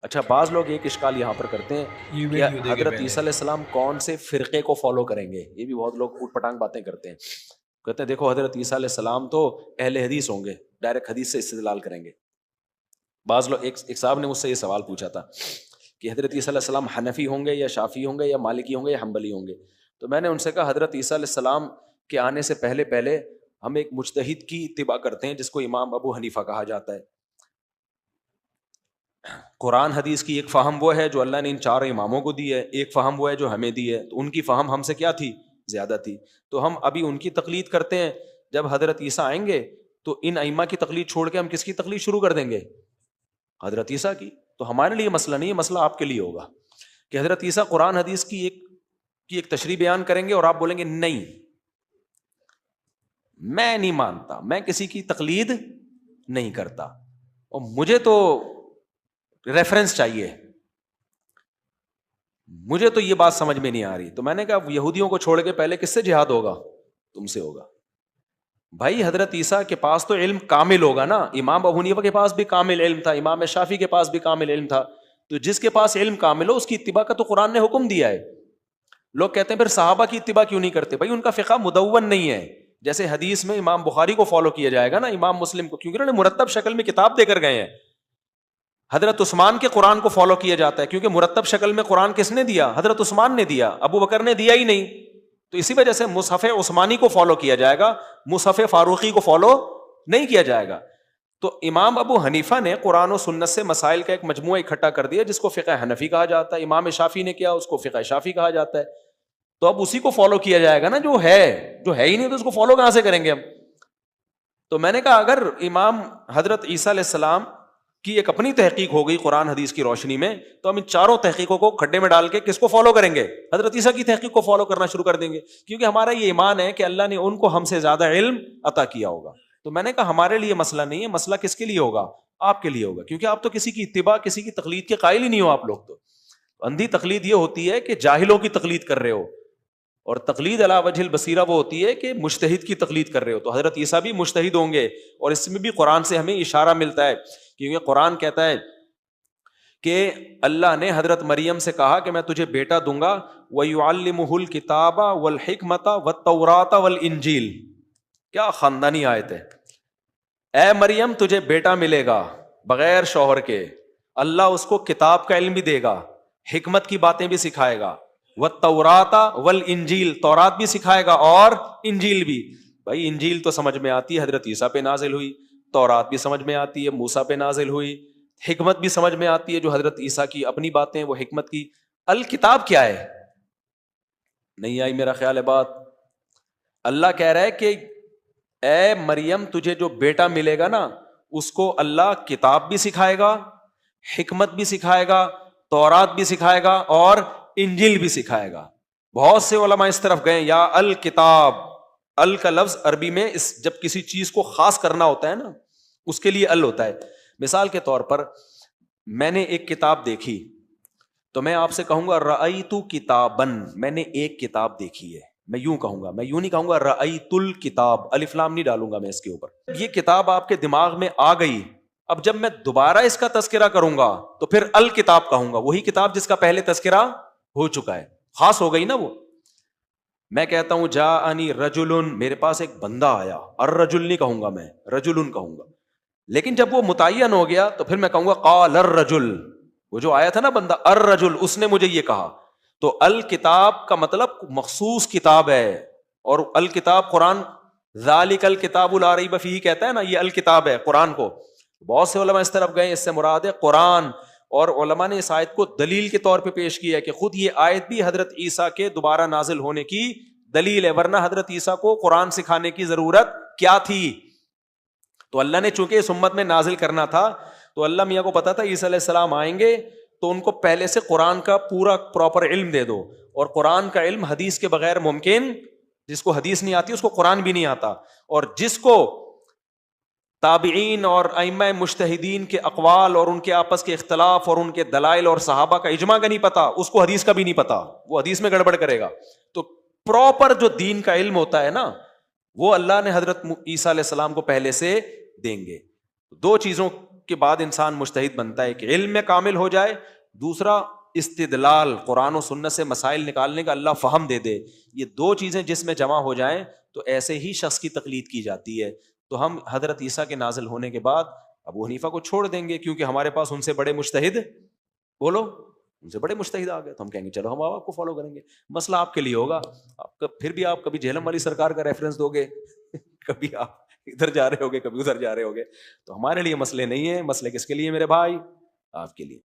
اچھا، بعض لوگ ایک اشکال یہاں پر کرتے ہیں کہ حضرت عیسیٰ علیہ السلام کون سے فرقے کو فالو کریں گے. یہ بھی بہت لوگ اوٹ پٹانگ باتیں کرتے ہیں. کہتے ہیں دیکھو حضرت عیسیٰ علیہ السلام تو اہل حدیث ہوں گے، ڈائریکٹ حدیث سے استدلال کریں گے. بعض لوگ، ایک صاحب نے مجھ سے یہ سوال پوچھا تھا کہ حضرت عیسیٰ علیہ السلام حنفی ہوں گے یا شافعی ہوں گے یا مالکی ہوں گے یا حنبلی ہوں گے. تو میں نے ان سے کہا حضرت عیسیٰ علیہ السلام کے آنے سے پہلے ہم ایک مجتہد کی اتباع کرتے ہیں جس کو امام ابو حنیفہ کہا جاتا ہے. قرآن حدیث کی ایک فہم وہ ہے جو اللہ نے ان چار اماموں کو دی ہے، ایک فہم وہ ہے جو ہمیں دی ہے. تو ان کی فہم ہم سے کیا تھی؟ زیادہ تھی. تو ہم ابھی ان کی تقلید کرتے ہیں. جب حضرت عیسیٰ آئیں گے تو ان ائمہ کی تقلید چھوڑ کے ہم کس کی تقلید شروع کر دیں گے؟ حضرت عیسیٰ کی. تو ہمارے لیے مسئلہ نہیں ہے، مسئلہ آپ کے لیے ہوگا کہ حضرت عیسیٰ قرآن حدیث کی ایک تشریح بیان کریں گے اور آپ بولیں گے نہیں میں نہیں مانتا، میں کسی کی تقلید نہیں کرتا اور مجھے تو ریفرنس چاہیے، مجھے تو یہ بات سمجھ میں نہیں آ رہی. تو میں نے کہا یہودیوں کو چھوڑ کے پہلے کس سے جہاد ہوگا؟ تم سے ہوگا. بھائی حضرت عیسیٰ کے پاس تو علم کامل ہوگا نا. امام ابو حنیفہ کے پاس بھی کامل علم تھا، امام شافعی کے پاس بھی کامل علم تھا. تو جس کے پاس علم کامل ہو اس کی اتباع کا تو قرآن نے حکم دیا ہے. لوگ کہتے ہیں پھر صحابہ کی اتباع کیوں نہیں کرتے؟ بھائی ان کا فقہ مدون نہیں ہے. جیسے حدیث میں امام بخاری کو فالو کیا جائے گا نا، امام مسلم کو، کیونکہ انہوں نے مرتب شکل میں کتاب دے کر گئے ہیں. حضرت عثمان کے قرآن کو فالو کیا جاتا ہے کیونکہ مرتب شکل میں قرآن کس نے دیا؟ حضرت عثمان نے دیا، ابو بکر نے دیا ہی نہیں. تو اسی وجہ سے مصحف عثمانی کو فالو کیا جائے گا، مصحف فاروقی کو فالو نہیں کیا جائے گا. تو امام ابو حنیفہ نے قرآن و سنت سے مسائل کا ایک مجموعہ اکٹھا کر دیا جس کو فقہ حنفی کہا جاتا ہے. امام شافعی نے کیا، اس کو فقہ شافعی کہا جاتا ہے. تو اب اسی کو فالو کیا جائے گا نا جو ہے ہی نہیں تو اس کو فالو کہاں سے کریں گے ہم؟ تو میں نے کہا اگر امام حضرت عیسیٰ علیہ السلام کی ایک اپنی تحقیق ہو گئی قرآن حدیث کی روشنی میں، تو ہم ان چاروں تحقیقوں کو کھڈے میں ڈال کے کس کو فالو کریں گے؟ حضرت عیسیٰ کی تحقیق کو فالو کرنا شروع کر دیں گے، کیونکہ ہمارا یہ ایمان ہے کہ اللہ نے ان کو ہم سے زیادہ علم عطا کیا ہوگا. تو میں نے کہا ہمارے لیے مسئلہ نہیں ہے، مسئلہ کس کے لیے ہوگا؟ آپ کے لیے ہوگا، کیونکہ آپ تو کسی کی اتباع، کسی کی تقلید کے قائل ہی نہیں ہو. آپ لوگ تو اندھی تقلید یہ ہوتی ہے کہ جاہلوں کی تقلید کر رہے ہو، اور تقلید علی وجہ البصیرہ وہ ہوتی ہے کہ مجتہد کی تقلید کر رہے ہو. تو حضرت عیسیٰ بھی مجتہد ہوں گے، اور اس میں بھی قرآن سے ہمیں اشارہ ملتا ہے، کیونکہ قرآن کہتا ہے کہ اللہ نے حضرت مریم سے کہا کہ میں تجھے بیٹا دوں گا، وَيُعَلِّمُهُ الْكِتَابَ وَالْحِكْمَةَ وَالتَّوْرَاةَ وَالْإِنْجِيلَ. کیا خاندانی آیت ہے. اے مریم تجھے بیٹا ملے گا بغیر شوہر کے، اللہ اس کو کتاب کا علم بھی دے گا، حکمت کی باتیں بھی سکھائے گا، وَالتَّوْرَاةَ وَالْإِنْجِيلَ، تورات بھی سکھائے گا اور انجیل بھی. بھائی انجیل تو سمجھ میں آتی ہے، حضرت عیسیٰ پہ نازل ہوئی. تورات بھی سمجھ میں آتی ہے، موسیٰ پہ نازل ہوئی. حکمت بھی سمجھ میں آتی ہے جو حضرت عیسیٰ کی اپنی باتیں وہ حکمت کی. الکتاب کیا ہے؟ نہیں آئی میرا خیال ہے بات. اللہ کہہ رہا ہے کہ اے مریم تجھے جو بیٹا ملے گا نا اس کو اللہ کتاب بھی سکھائے گا، حکمت بھی سکھائے گا، تورات بھی سکھائے گا اور انجیل بھی سکھائے گا. بہت سے علماء اس طرف گئے یا الکتاب، ال کا لفظ عربی میں جب کسی چیز کو خاص کرنا ہوتا ہے نا اس کے لیے ال ہوتا ہے. مثال کے طور پر میں نے ایک کتاب دیکھی تو میں آپ سے کہوں گا رأیت کتابن، میں نے ایک کتاب دیکھی ہے. میں یوں کہوں گا، میں یوں نہیں کہوں گا رأیت الکتاب، الف لام نہیں ڈالوں گا میں اس کے اوپر. یہ کتاب آپ کے دماغ میں آ گئی، اب جب میں دوبارہ اس کا تذکرہ کروں گا تو پھر الکتاب کہوں گا، وہی کتاب جس کا پہلے تذکرہ ہو چکا ہے، خاص ہو گئی نا وہ. میں کہتا ہوں جاءنی رجل، میرے پاس ایک بندہ آیا، الرجل نہیں کہوں گا، میں رجل کہوں گا. لیکن جب وہ متعین ہو گیا تو پھر میں کہوں گا قال الرجل، وہ جو آیا تھا نا بندہ الرجل، اس نے مجھے یہ کہا. تو الکتاب کا مطلب مخصوص کتاب ہے، اور الکتاب قرآن، ذالک الکتاب لا ریب فیہ کہتا ہے نا، یہ الکتاب ہے قرآن کو. بہت سے علماء اس طرف گئے، اس سے مراد ہے قرآن. اور علماء نے اس آیت کو دلیل کے طور پہ پیش کیا ہے کہ خود یہ آیت بھی حضرت عیسیٰ کے دوبارہ نازل ہونے کی دلیل ہے، ورنہ حضرت عیسیٰ کو قرآن سکھانے کی ضرورت کیا تھی؟ تو اللہ نے چونکہ اس امت میں نازل کرنا تھا تو اللہ میاں کو پتا تھا عیسیٰ علیہ السلام آئیں گے تو ان کو پہلے سے قرآن کا پورا پراپر علم دے دو. اور قرآن کا علم حدیث کے بغیر ممکن، جس کو حدیث نہیں آتی اس کو قرآن بھی نہیں آتا، اور جس کو تابعین اور ائمہ مجتہدین کے اقوال اور ان کے آپس کے اختلاف اور ان کے دلائل اور صحابہ کا اجماع کا نہیں پتا، اس کو حدیث کا بھی نہیں پتا، وہ حدیث میں گڑبڑ کرے گا. تو پراپر جو دین کا علم ہوتا ہے نا وہ اللہ نے حضرت عیسیٰ علیہ السلام کو پہلے سے دیں گے. دو چیزوں کے بعد انسان مجتہد بنتا ہے کہ علم میں کامل ہو جائے. دوسرا استدلال، قرآن و سنت سے مسائل نکالنے کا اللہ فہم دے دے. یہ دو چیزیں جس میں جمع ہو جائیں تو ایسے ہی شخص کی تقلید کی جاتی ہے. تو ہم حضرت عیسیٰ کے نازل ہونے کے بعد ابو حنیفہ کو چھوڑ دیں گے کیونکہ ہمارے پاس ان سے بڑے مجتہد، بولو ان سے بڑے مجتہد آ گئے، تو ہم کہیں گے چلو ہم آپ کو فالو کریں گے. مسئلہ آپ کے لیے ہوگا. آپ کا پھر بھی آپ کبھی جہلم والی سرکار کا ریفرنس دو گے، کبھی آپ ادھر جا رہے ہوگے، کبھی ادھر جا رہے ہوگے. تو ہمارے لیے مسئلے نہیں ہیں. مسئلے کس کے لیے میرے بھائی؟ آپ کے لیے.